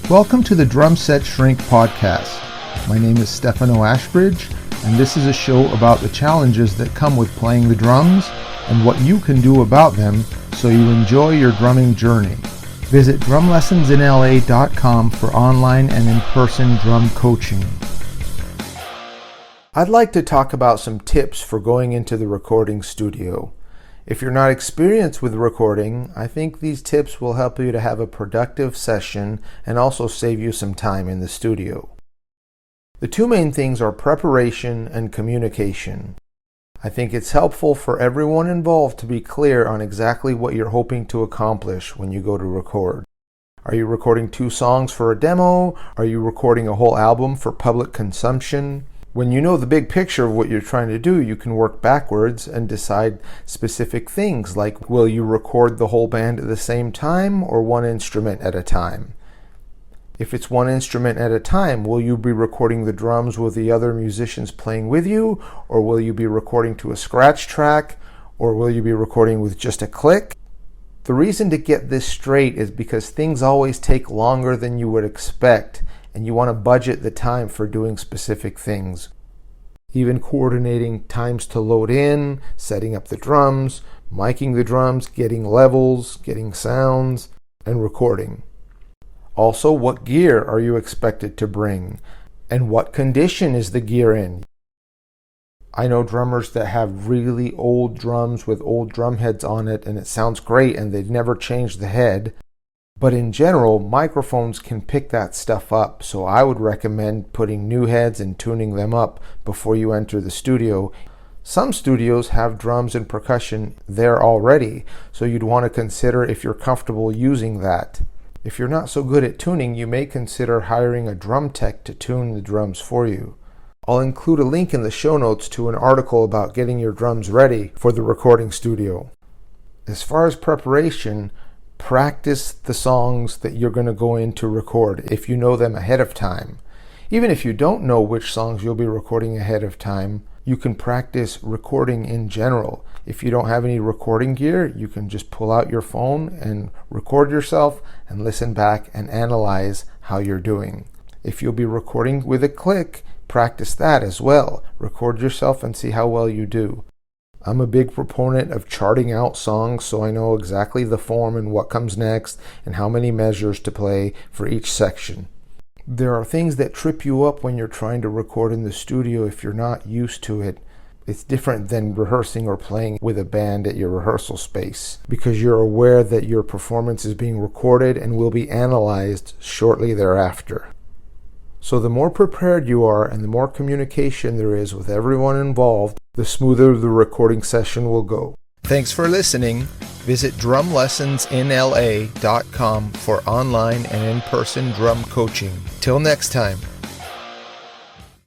Welcome to the Drum Set Shrink podcast. My name is Stefano Ashbridge, and this is a show about the challenges that come with playing the drums and what you can do about them so you enjoy your drumming journey. Visit drumlessonsinla.com for online and in-person drum coaching. I'd like to talk about some tips for going into the recording studio. If you're not experienced with recording, I think these tips will help you to have a productive session and also save you some time in the studio. The two main things are preparation and communication. I think it's helpful for everyone involved to be clear on exactly what you're hoping to accomplish when you go to record. Are you recording 2 songs for a demo? Are you recording a whole album for public consumption? When you know the big picture of what you're trying to do, you can work backwards and decide specific things like, will you record the whole band at the same time or one instrument at a time? If it's one instrument at a time, will you be recording the drums with the other musicians playing with you, or will you be recording to a scratch track, or will you be recording with just a click? The reason to get this straight is because things always take longer than you would expect, and you want to budget the time for doing specific things. Even coordinating times to load in, setting up the drums, miking the drums, getting levels, getting sounds, and recording. Also, what gear are you expected to bring? And what condition is the gear in? I know drummers that have really old drums with old drum heads on it, and it sounds great, and they've never changed the head. But in general, microphones can pick that stuff up, so I would recommend putting new heads and tuning them up before you enter the studio. Some studios have drums and percussion there already, so you'd want to consider if you're comfortable using that. If you're not so good at tuning, you may consider hiring a drum tech to tune the drums for you. I'll include a link in the show notes to an article about getting your drums ready for the recording studio. As far as preparation, practice the songs that you're going to go in to record if you know them ahead of time. Even if you don't know which songs you'll be recording ahead of time, you can practice recording in general. If you don't have any recording gear, you can just pull out your phone and record yourself and listen back and analyze how you're doing. If you'll be recording with a click, practice that as well. Record yourself and see how well you do. I'm a big proponent of charting out songs so I know exactly the form and what comes next and how many measures to play for each section. There are things that trip you up when you're trying to record in the studio if you're not used to it. It's different than rehearsing or playing with a band at your rehearsal space because you're aware that your performance is being recorded and will be analyzed shortly thereafter. So the more prepared you are and the more communication there is with everyone involved, the smoother the recording session will go. Thanks for listening. Visit drumlessonsinla.com for online and in-person drum coaching. Till next time.